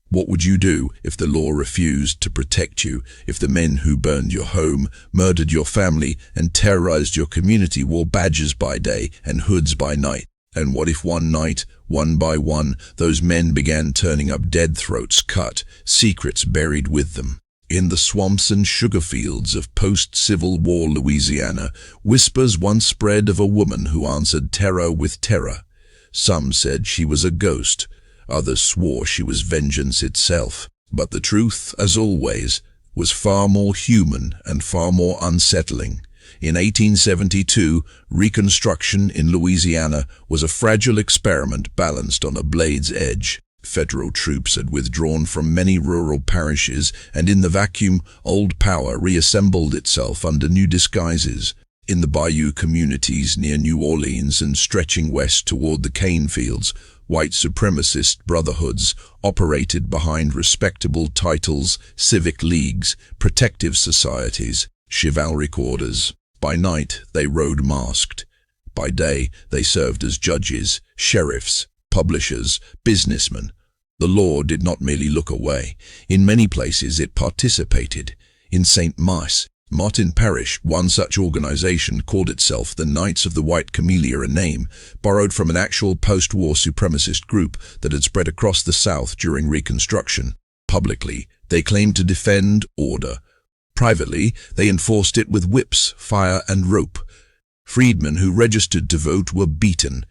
What would you do if the law refused to protect you, if the men who burned your home, murdered your family, and terrorized your community wore badges by day and hoods by night? And what if one night, one by one, those men began turning up, dead throats cut, secrets buried with them? In the swamps and sugar fields of post-Civil War Louisiana, whispers once spread of a woman who answered terror with terror. Some said she was a ghost. Others swore she was vengeance itself. But the truth, as always, was far more human and far more unsettling. In 1872, Reconstruction in Louisiana was a fragile experiment balanced on a blade's edge. Federal troops had withdrawn from many rural parishes, and in the vacuum, old power reassembled itself under new disguises. In the bayou communities near New Orleans and stretching west toward the cane fields, white supremacist brotherhoods operated behind respectable titles, civic leagues, protective societies, chivalric orders. By night, they rode masked. By day, they served as judges, sheriffs, publishers, businessmen. The law did not merely look away. In many places, it participated. In St. Martin Parish, one such organization called itself the Knights of the White Camellia, a name borrowed from an actual post-war supremacist group that had spread across the South during Reconstruction. Publicly, they claimed to defend order. Privately, they enforced it with whips, fire, and rope. Freedmen who registered to vote were beaten.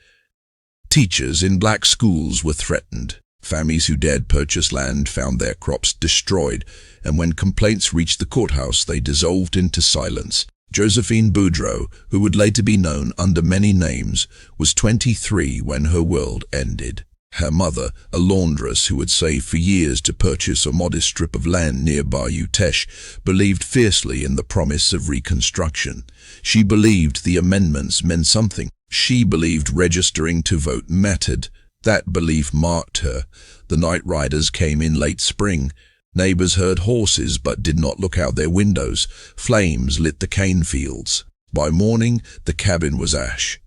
Teachers in black schools were threatened. Families who dared purchase land found their crops destroyed, and when complaints reached the courthouse, they dissolved into silence. Josephine Boudreaux, who would later be known under many names, was 23 when her world ended. Her mother, a laundress who had saved for years to purchase a modest strip of land near Bayou Teche, believed fiercely in the promise of Reconstruction. She believed the amendments meant something. She believed registering to vote mattered. That belief marked her. The night riders came in late spring. Neighbors heard horses but did not look out their windows. Flames lit the cane fields. By morning, the cabin was ash.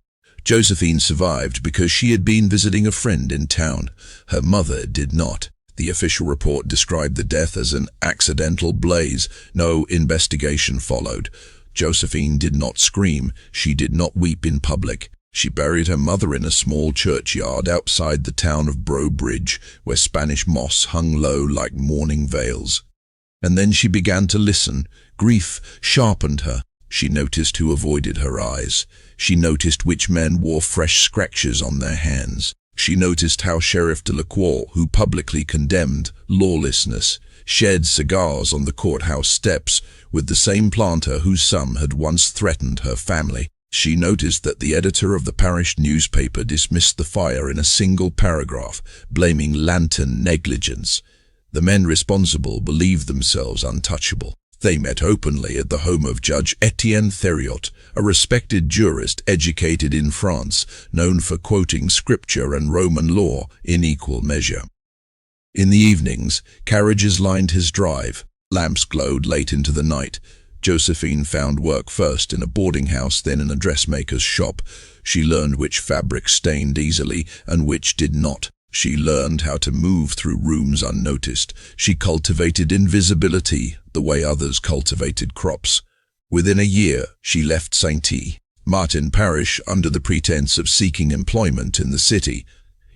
Josephine survived because she had been visiting a friend in town. Her mother did not. The official report described the death as an accidental blaze. No investigation followed. Josephine did not scream. She did not weep in public. She buried her mother in a small churchyard outside the town of Breaux Bridge, where Spanish moss hung low like mourning veils. And then she began to listen. Grief sharpened her. She noticed who avoided her eyes. She noticed which men wore fresh scratches on their hands. She noticed how Sheriff Delacroix, who publicly condemned lawlessness, shared cigars on the courthouse steps with the same planter whose son had once threatened her family. She noticed that the editor of the parish newspaper dismissed the fire in a single paragraph, blaming lantern negligence. The men responsible believed themselves untouchable. They met openly at the home of Judge Etienne Thériault, a respected jurist educated in France, known for quoting scripture and Roman law in equal measure. In the evenings, carriages lined his drive. Lamps glowed late into the night. Josephine found work first in a boarding house, then in a dressmaker's shop. She learned which fabrics stained easily and which did not. She learned how to move through rooms unnoticed. She cultivated invisibility the way others cultivated crops. Within a year, she left St. Martin Parish under the pretense of seeking employment in the city.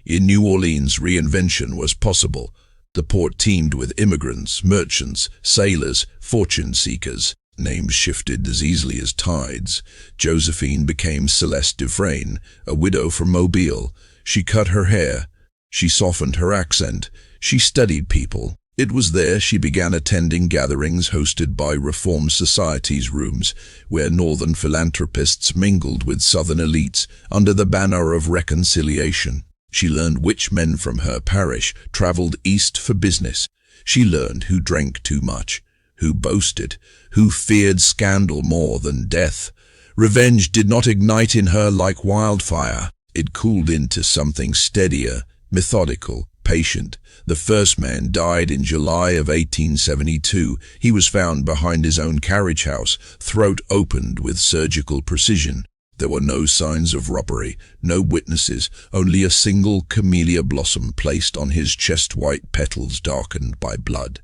In New Orleans, reinvention was possible. The port teemed with immigrants, merchants, sailors, fortune seekers. Names shifted as easily as tides. Josephine became Celeste Dufresne, a widow from Mobile. She cut her hair. She softened her accent. She studied people. It was there she began attending gatherings hosted by Reform Society's rooms, where northern philanthropists mingled with southern elites under the banner of reconciliation. She learned which men from her parish traveled east for business. She learned who drank too much, who boasted, who feared scandal more than death. Revenge did not ignite in her like wildfire. It cooled into something steadier, methodical, patient. The first man died in July of 1872. He was found behind his own carriage house, throat opened with surgical precision. There were no signs of robbery, no witnesses, only a single camellia blossom placed on his chest-white petals darkened by blood.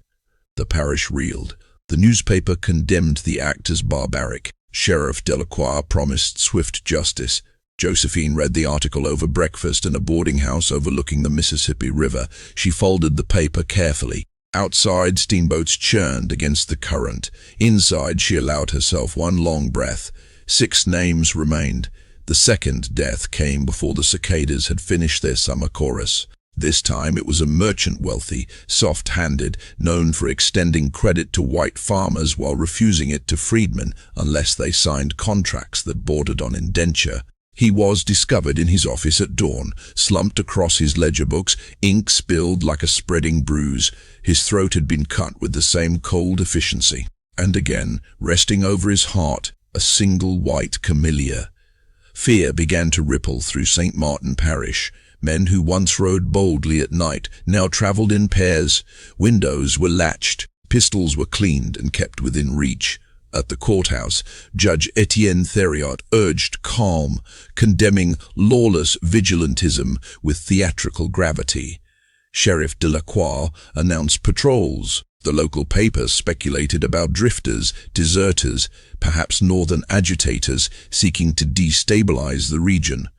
The parish reeled. The newspaper condemned the act as barbaric. Sheriff Delacroix promised swift justice. Josephine read the article over breakfast in a boarding house overlooking the Mississippi River. She folded the paper carefully. Outside, steamboats churned against the current. Inside, she allowed herself one long breath. 6 names remained. The second death came before the cicadas had finished their summer chorus. This time it was a merchant, wealthy, soft-handed, known for extending credit to white farmers while refusing it to freedmen unless they signed contracts that bordered on indenture. He was discovered in his office at dawn, slumped across his ledger books, ink spilled like a spreading bruise. His throat had been cut with the same cold efficiency. And again, resting over his heart, a single white camellia. Fear began to ripple through St. Martin Parish. Men who once rode boldly at night now travelled in pairs. Windows were latched. Pistols were cleaned and kept within reach. At the courthouse, Judge Etienne Thériault urged calm, condemning lawless vigilantism with theatrical gravity. Sheriff Delacroix announced patrols. The local papers speculated about drifters, deserters, perhaps northern agitators seeking to destabilize the region.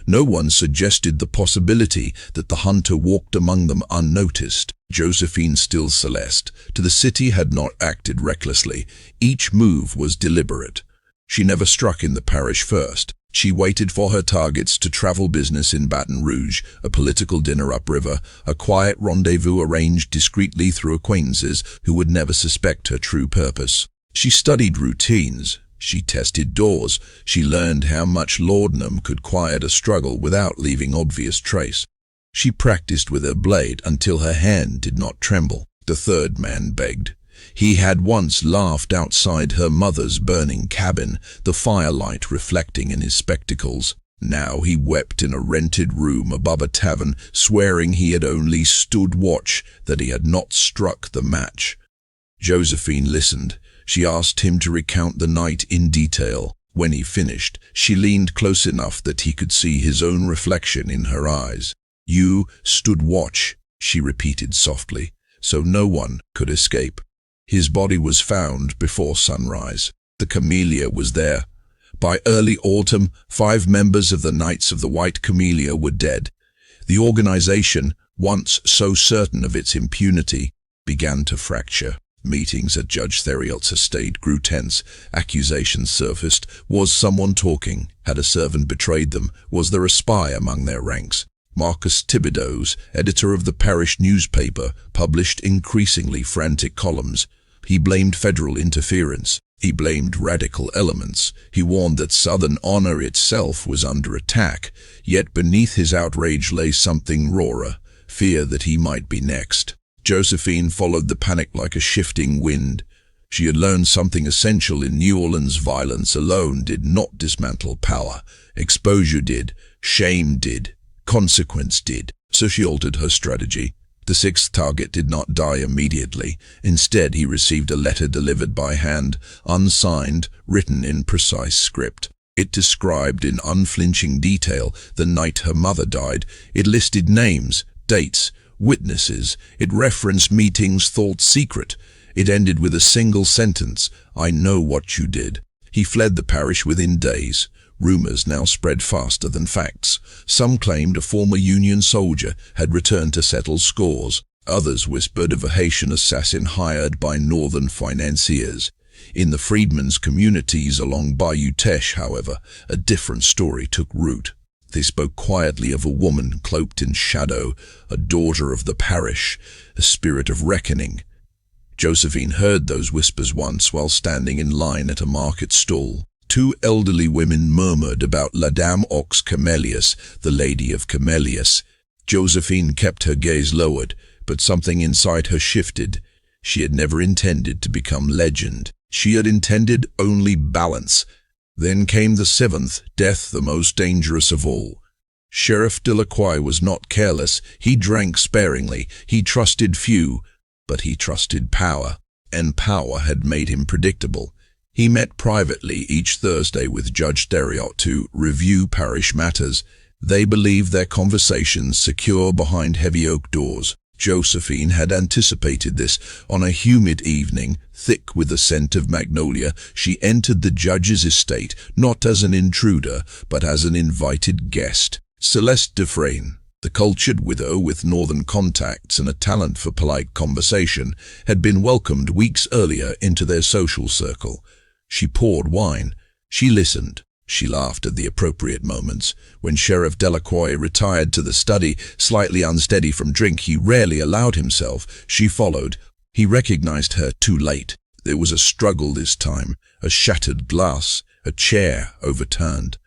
No one suggested the possibility that the hunter walked among them unnoticed. Josephine, still Celeste, to the city had not acted recklessly. Each move was deliberate. She never struck in the parish first. She waited for her targets to travel business in Baton Rouge, a political dinner upriver, a quiet rendezvous arranged discreetly through acquaintances who would never suspect her true purpose. She studied routines. She tested doors. She learned how much laudanum could quiet a struggle without leaving obvious trace. She practiced with her blade until her hand did not tremble. The third man begged. He had once laughed outside her mother's burning cabin, the firelight reflecting in his spectacles. Now he wept in a rented room above a tavern, swearing he had only stood watch, that he had not struck the match. Josephine listened. She asked him to recount the night in detail. When he finished, she leaned close enough that he could see his own reflection in her eyes. "You stood watch," she repeated softly, "so no one could escape." His body was found before sunrise. The camellia was there. By early autumn, 5 members of the Knights of the White Camellia were dead. The organization, once so certain of its impunity, began to fracture. Meetings at Judge Thériault's estate grew tense. Accusations surfaced. Was someone talking? Had a servant betrayed them? Was there a spy among their ranks? Marcus Thibodeau, editor of the parish newspaper, published increasingly frantic columns. He blamed federal interference. He blamed radical elements. He warned that Southern honor itself was under attack. Yet beneath his outrage lay something rawer, fear that he might be next. Josephine followed the panic like a shifting wind. She had learned something essential in New Orleans: violence alone did not dismantle power. Exposure did. Shame did. Consequence did. So she altered her strategy. The 6th target did not die immediately. Instead, he received a letter delivered by hand, unsigned, written in precise script. It described in unflinching detail the night her mother died. It listed names, dates, witnesses. It referenced meetings thought secret. It ended with a single sentence: "I know what you did." He fled the parish within days. Rumors now spread faster than facts. Some claimed a former Union soldier had returned to settle scores. Others whispered of a Haitian assassin hired by northern financiers. In the freedmen's communities along Bayou Teche, however, a different story took root. They spoke quietly of a woman cloaked in shadow, a daughter of the parish, a spirit of reckoning. Josephine heard those whispers once while standing in line at a market stall. 2 elderly women murmured about La Dame aux Camélias, the Lady of Camellias. Josephine kept her gaze lowered, but something inside her shifted. She had never intended to become legend. She had intended only balance. Then came the 7th, death the most dangerous of all. Sheriff Delacroix was not careless. He drank sparingly. He trusted few, but he trusted power. And power had made him predictable. He met privately each Thursday with Judge Theriot to review parish matters. They believed their conversations secure behind heavy oak doors. Josephine had anticipated this. On a humid evening, thick with the scent of magnolia, she entered the judge's estate, not as an intruder, but as an invited guest. Celeste Dufresne, the cultured widow with northern contacts and a talent for polite conversation, had been welcomed weeks earlier into their social circle. She poured wine. She listened. She laughed at the appropriate moments. When Sheriff Delacroix retired to the study, slightly unsteady from drink he rarely allowed himself, she followed. He recognized her too late. There was a struggle this time, a shattered glass, a chair overturned.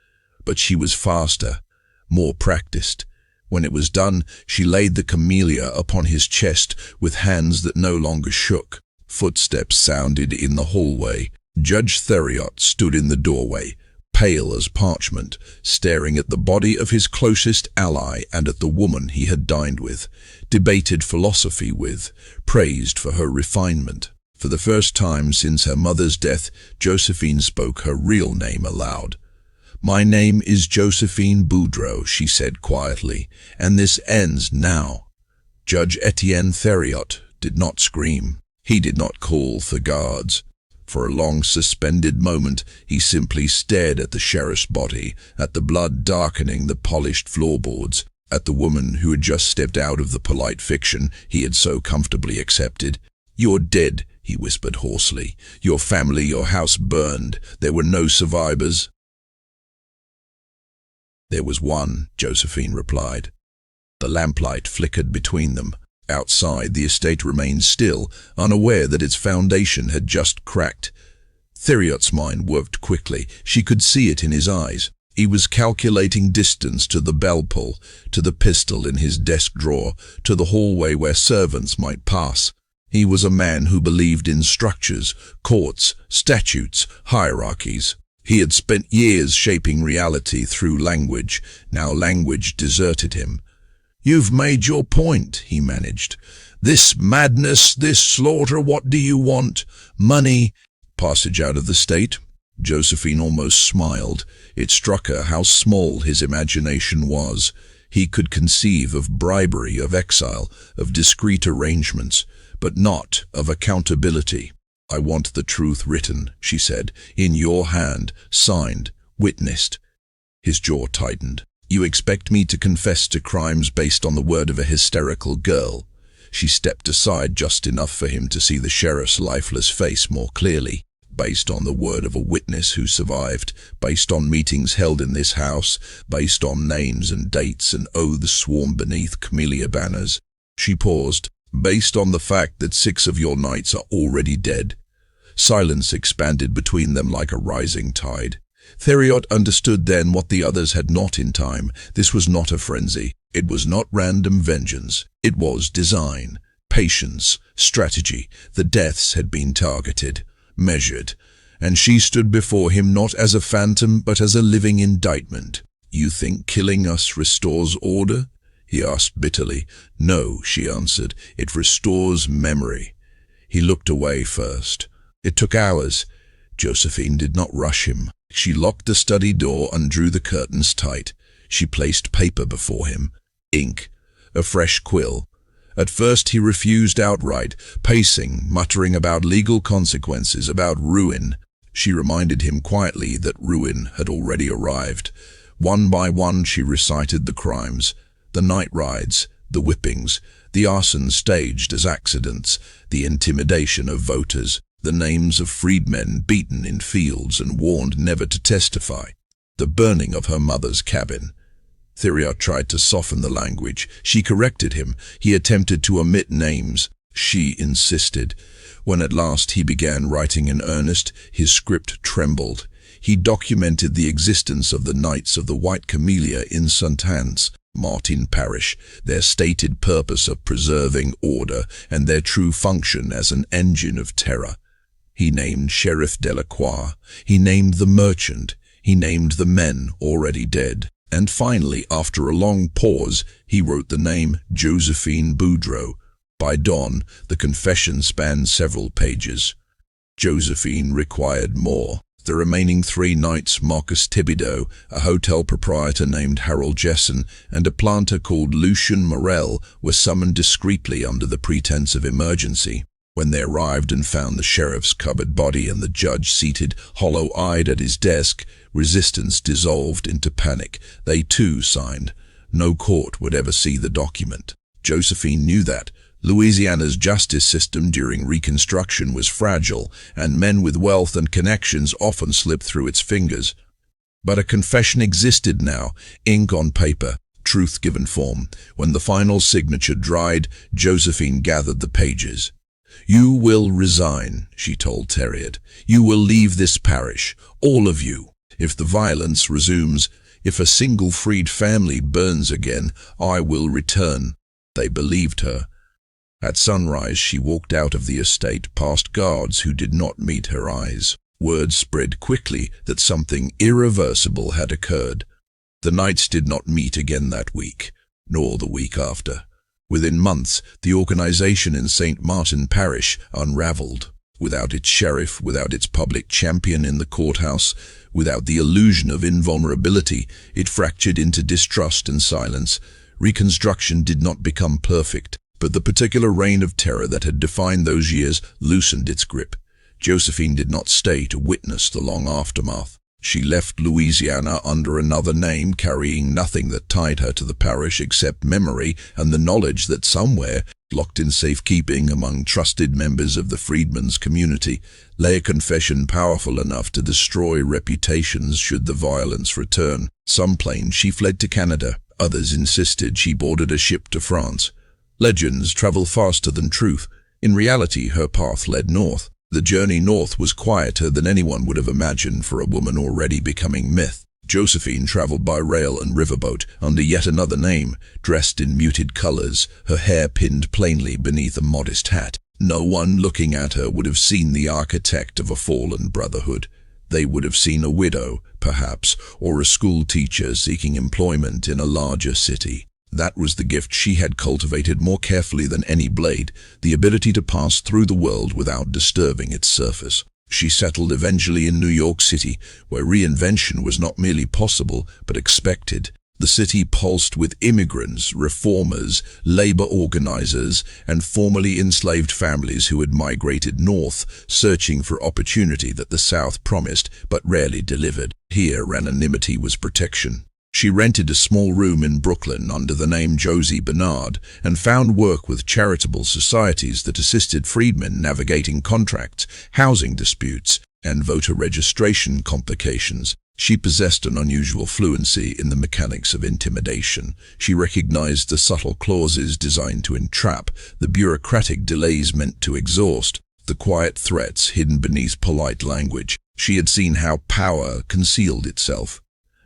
But she was faster, more practiced. When it was done, she laid the camellia upon his chest with hands that no longer shook. Footsteps sounded in the hallway. Judge Theriot stood in the doorway, pale as parchment, staring at the body of his closest ally and at the woman he had dined with, debated philosophy with, praised for her refinement. For the first time since her mother's death, Josephine spoke her real name aloud. "My name is Josephine Boudreau," she said quietly, "and this ends now." Judge Etienne Theriot did not scream. He did not call for guards. For a long suspended moment, he simply stared at the sheriff's body, at the blood darkening the polished floorboards, at the woman who had just stepped out of the polite fiction he had so comfortably accepted. "You're dead," he whispered hoarsely. "Your family, your house burned. There were no survivors." "There was one," Josephine replied. The lamplight flickered between them. Outside, the estate remained still, unaware that its foundation had just cracked. Theriot's mind worked quickly. She could see it in his eyes. He was calculating distance to the bell pull, to the pistol in his desk drawer, to the hallway where servants might pass. He was a man who believed in structures, courts, statutes, hierarchies. He had spent years shaping reality through language. Now language deserted him. "You've made your point," he managed. "This madness, this slaughter, what do you want? Money?" Passage out of the state? Josephine almost smiled. It struck her how small his imagination was. He could conceive of bribery, of exile, of discreet arrangements, but not of accountability. "I want the truth written," she said, "in your hand, signed, witnessed." His jaw tightened. "You expect me to confess to crimes based on the word of a hysterical girl?" She stepped aside just enough for him to see the sheriff's lifeless face more clearly. "Based on the word of a witness who survived, based on meetings held in this house, based on names and dates and oaths sworn beneath camellia banners." She paused. "Based on the fact that 6 of your knights are already dead." Silence expanded between them like a rising tide. Theriot understood then what the others had not in time. This was not a frenzy. It was not random vengeance. It was design, patience, strategy. The deaths had been targeted, measured, and she stood before him not as a phantom but as a living indictment. "You think killing us restores order?" he asked bitterly. "No," she answered. "It restores memory." He looked away first. It took hours. Josephine did not rush him. She locked the study door and drew the curtains tight. She placed paper before him, ink, a fresh quill. At first he refused outright, pacing, muttering about legal consequences, about ruin. She reminded him quietly that ruin had already arrived. One by one she recited the crimes, the night rides, the whippings, the arson staged as accidents, the intimidation of voters, the names of freedmen beaten in fields and warned never to testify, the burning of her mother's cabin. Theriot tried to soften the language. She corrected him. He attempted to omit names. She insisted. When at last he began writing in earnest, his script trembled. He documented the existence of the Knights of the White Camellia in St. Anne's, Martin Parish, their stated purpose of preserving order and their true function as an engine of terror. He named Sheriff Delacroix. He named the merchant. He named the men already dead. And finally, after a long pause, he wrote the name Josephine Boudreau. By dawn, the confession spanned several pages. Josephine required more. The remaining 3 nights, Marcus Thibodeau, a hotel proprietor named Harold Jessen, and a planter called Lucien Morel were summoned discreetly under the pretense of emergency. When they arrived and found the sheriff's covered body and the judge seated hollow-eyed at his desk, resistance dissolved into panic. They too signed. No court would ever see the document. Josephine knew that. Louisiana's justice system during Reconstruction was fragile, and men with wealth and connections often slipped through its fingers. But a confession existed now, ink on paper, truth given form. When the final signature dried, Josephine gathered the pages. "You will resign," she told Theriot. "You will leave this parish, all of you. If the violence resumes, if a single freed family burns again, I will return." They believed her. At sunrise, she walked out of the estate past guards who did not meet her eyes. Word spread quickly that something irreversible had occurred. The Knights did not meet again that week, nor the week after. Within months, the organization in St. Martin Parish unraveled. Without its sheriff, without its public champion in the courthouse, without the illusion of invulnerability, it fractured into distrust and silence. Reconstruction did not become perfect, but the particular reign of terror that had defined those years loosened its grip. Josephine did not stay to witness the long aftermath. She left Louisiana under another name, carrying nothing that tied her to the parish except memory and the knowledge that somewhere, locked in safekeeping among trusted members of the freedmen's community, lay a confession powerful enough to destroy reputations should the violence return. Some claimed she fled to Canada. Others insisted she boarded a ship to France. Legends travel faster than truth. In reality, her path led north. The journey north was quieter than anyone would have imagined for a woman already becoming myth. Josephine traveled by rail and riverboat under yet another name, dressed in muted colors, her hair pinned plainly beneath a modest hat. No one looking at her would have seen the architect of a fallen brotherhood. They would have seen a widow, perhaps, or a school teacher seeking employment in a larger city. That was the gift she had cultivated more carefully than any blade, the ability to pass through the world without disturbing its surface. She settled eventually in New York City, where reinvention was not merely possible, but expected. The city pulsed with immigrants, reformers, labor organizers, and formerly enslaved families who had migrated north, searching for opportunity that the South promised but rarely delivered. Here, anonymity was protection. She rented a small room in Brooklyn under the name Josie Bernard and found work with charitable societies that assisted freedmen navigating contracts, housing disputes, and voter registration complications. She possessed an unusual fluency in the mechanics of intimidation. She recognized the subtle clauses designed to entrap, the bureaucratic delays meant to exhaust, the quiet threats hidden beneath polite language. She had seen how power concealed itself.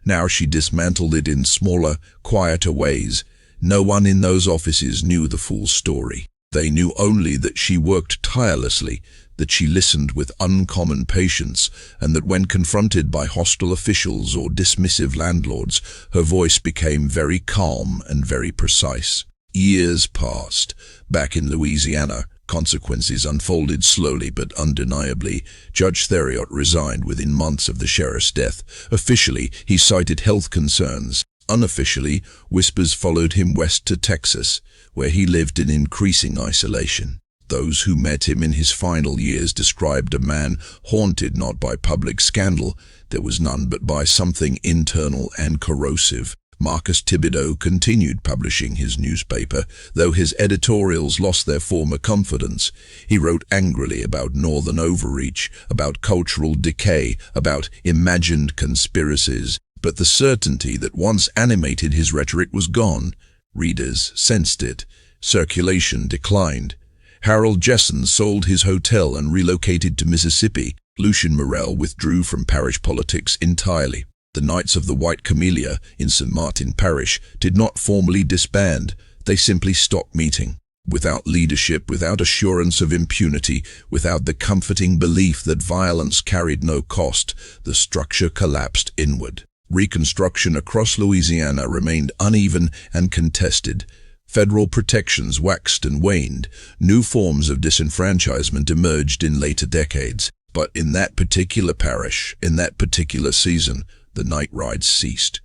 Now she dismantled it in smaller, quieter ways. No one in those offices knew the full story. They knew only that she worked tirelessly, that she listened with uncommon patience, and that when confronted by hostile officials or dismissive landlords, her voice became very calm and very precise. Years passed. Back in Louisiana, consequences unfolded slowly but undeniably. Judge Theriot resigned within months of the sheriff's death. Officially, he cited health concerns. Unofficially, whispers followed him west to Texas, where he lived in increasing isolation. Those who met him in his final years described a man haunted not by public scandal, there was none, but by something internal and corrosive. Marcus Thibodeau continued publishing his newspaper, though his editorials lost their former confidence. He wrote angrily about northern overreach, about cultural decay, about imagined conspiracies, but the certainty that once animated his rhetoric was gone. Readers sensed it. Circulation declined. Harold Jessen sold his hotel and relocated to Mississippi. Lucien Morel withdrew from parish politics entirely. The Knights of the White Camellia in St. Martin Parish did not formally disband, they simply stopped meeting. Without leadership, without assurance of impunity, without the comforting belief that violence carried no cost, the structure collapsed inward. Reconstruction across Louisiana remained uneven and contested. Federal protections waxed and waned. New forms of disenfranchisement emerged in later decades. But in that particular parish, in that particular season, the night rides ceased.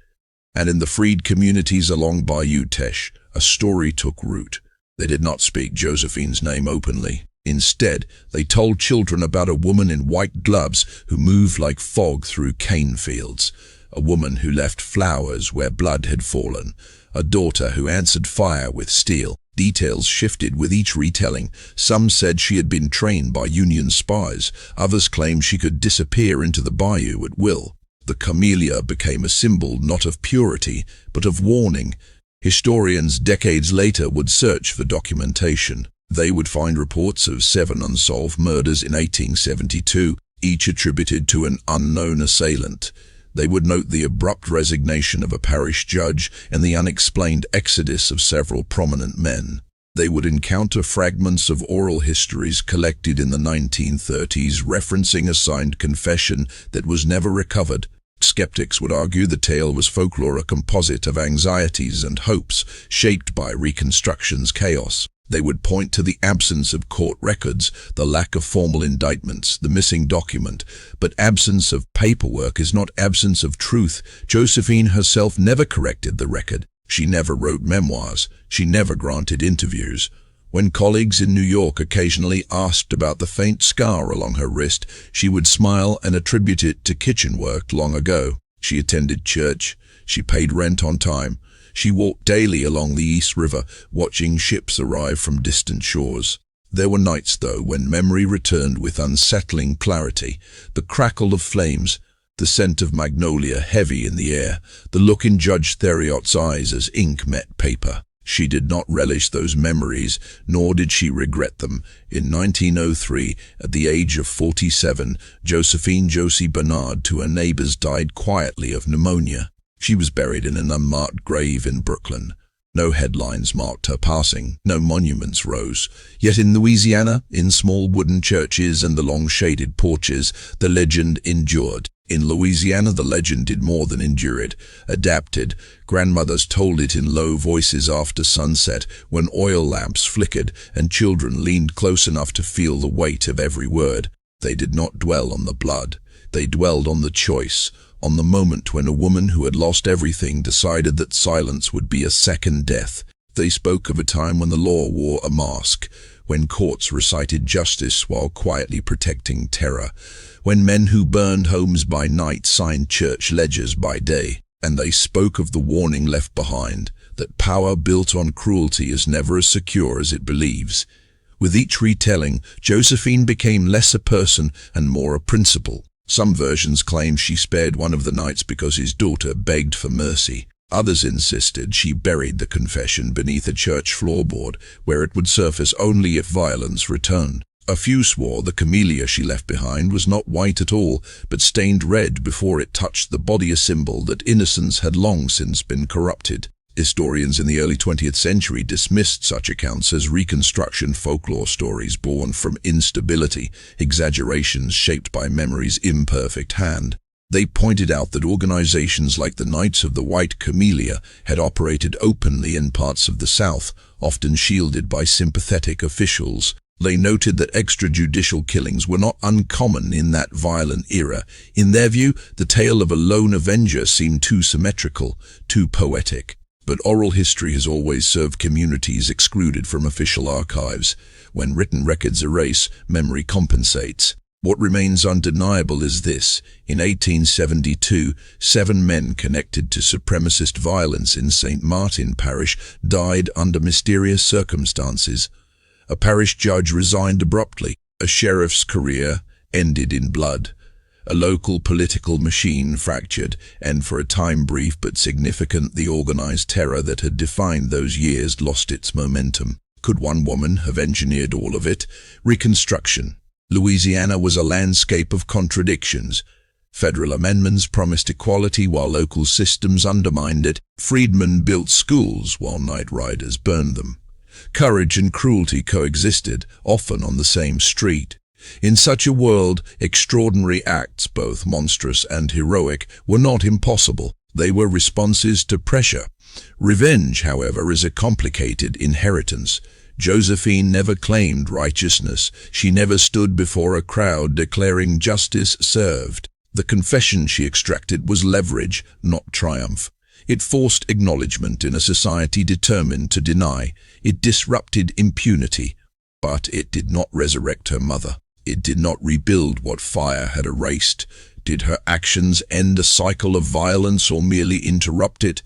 And in the freed communities along Bayou Teche, a story took root. They did not speak Josephine's name openly. Instead, they told children about a woman in white gloves who moved like fog through cane fields, a woman who left flowers where blood had fallen, a daughter who answered fire with steel. Details shifted with each retelling. Some said she had been trained by Union spies. Others claimed she could disappear into the bayou at will. The camellia became a symbol not of purity, but of warning. Historians decades later would search for documentation. They would find reports of 7 unsolved murders in 1872, each attributed to an unknown assailant. They would note the abrupt resignation of a parish judge and the unexplained exodus of several prominent men. They would encounter fragments of oral histories collected in the 1930s referencing a signed confession that was never recovered. Skeptics would argue the tale was folklore, a composite of anxieties and hopes shaped by Reconstruction's chaos. They would point to the absence of court records, the lack of formal indictments, the missing document. But absence of paperwork is not absence of truth. Josephine herself never corrected the record. She never wrote memoirs. She never granted interviews. When colleagues in New York occasionally asked about the faint scar along her wrist, she would smile and attribute it to kitchen work long ago. She attended church. She paid rent on time. She walked daily along the East River, watching ships arrive from distant shores. There were nights, though, when memory returned with unsettling clarity. The crackle of flames, the scent of magnolia heavy in the air, the look in Judge Theriot's eyes as ink met paper. She did not relish those memories, nor did she regret them. In 1903, at the age of 47, Josephine Josie Bernard to her neighbors died quietly of pneumonia. She was buried in an unmarked grave in Brooklyn. No headlines marked her passing, no monuments rose. Yet in Louisiana, in small wooden churches and the long shaded porches, the legend endured. In Louisiana, the legend did more than endure it, adapted. Grandmothers told it in low voices after sunset, when oil lamps flickered and children leaned close enough to feel the weight of every word. They did not dwell on the blood. They dwelled on the choice, on the moment when a woman who had lost everything decided that silence would be a second death. They spoke of a time when the law wore a mask, when courts recited justice while quietly protecting terror, when men who burned homes by night signed church ledgers by day. And they spoke of the warning left behind, that power built on cruelty is never as secure as it believes. With each retelling, Josephine became less a person and more a principle. Some versions claim she spared one of the nights because his daughter begged for mercy. Others insisted she buried the confession beneath a church floorboard, where it would surface only if violence returned. A few swore the camellia she left behind was not white at all, but stained red before it touched the body, a symbol that innocence had long since been corrupted. Historians in the early 20th century dismissed such accounts as Reconstruction folklore stories born from instability, exaggerations shaped by memory's imperfect hand. They pointed out that organizations like the Knights of the White Camellia had operated openly in parts of the South, often shielded by sympathetic officials. They noted that extrajudicial killings were not uncommon in that violent era. In their view, the tale of a lone avenger seemed too symmetrical, too poetic. But oral history has always served communities excluded from official archives. When written records erase, memory compensates. What remains undeniable is this. In 1872, 7 men connected to supremacist violence in St. Martin Parish died under mysterious circumstances. A parish judge resigned abruptly. A sheriff's career ended in blood. A local political machine fractured, and for a time brief but significant, the organized terror that had defined those years lost its momentum. Could one woman have engineered all of it? Reconstruction. Louisiana was a landscape of contradictions. Federal amendments promised equality while local systems undermined it. Freedmen built schools while night riders burned them. Courage and cruelty coexisted, often on the same street. In such a world, extraordinary acts, both monstrous and heroic, were not impossible. They were responses to pressure. Revenge, however, is a complicated inheritance. Josephine never claimed righteousness. She never stood before a crowd declaring justice served. The confession she extracted was leverage, not triumph. It forced acknowledgement in a society determined to deny. It disrupted impunity, but it did not resurrect her mother. It did not rebuild what fire had erased. Did her actions end a cycle of violence or merely interrupt it?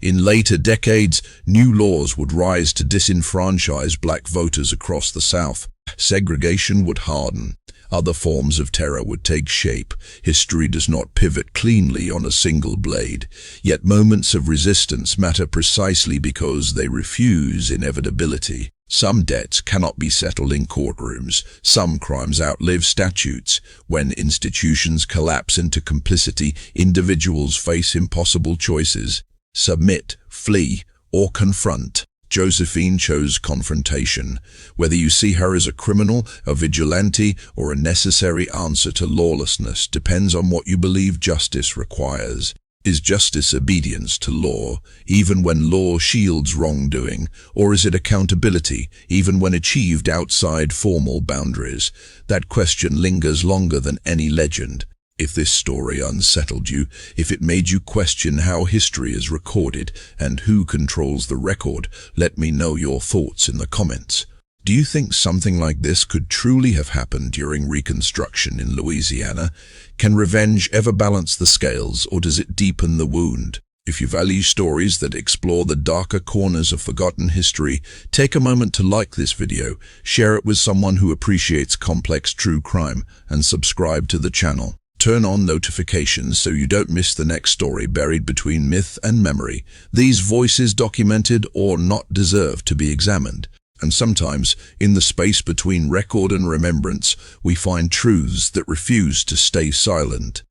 In later decades, new laws would rise to disenfranchise black voters across the South. Segregation would harden. Other forms of terror would take shape. History does not pivot cleanly on a single blade. Yet moments of resistance matter precisely because they refuse inevitability. Some debts cannot be settled in courtrooms. Some crimes outlive statutes. When institutions collapse into complicity, individuals face impossible choices. Submit, flee, or confront. Josephine chose confrontation. Whether you see her as a criminal, a vigilante, or a necessary answer to lawlessness depends on what you believe justice requires. Is justice obedience to law, even when law shields wrongdoing, or is it accountability, even when achieved outside formal boundaries? That question lingers longer than any legend. If this story unsettled you, if it made you question how history is recorded and who controls the record, let me know your thoughts in the comments. Do you think something like this could truly have happened during Reconstruction in Louisiana? Can revenge ever balance the scales, or does it deepen the wound? If you value stories that explore the darker corners of forgotten history, take a moment to like this video, share it with someone who appreciates complex true crime, and subscribe to the channel. Turn on notifications so you don't miss the next story buried between myth and memory. These voices, documented or not, deserve to be examined. And sometimes, in the space between record and remembrance, we find truths that refuse to stay silent.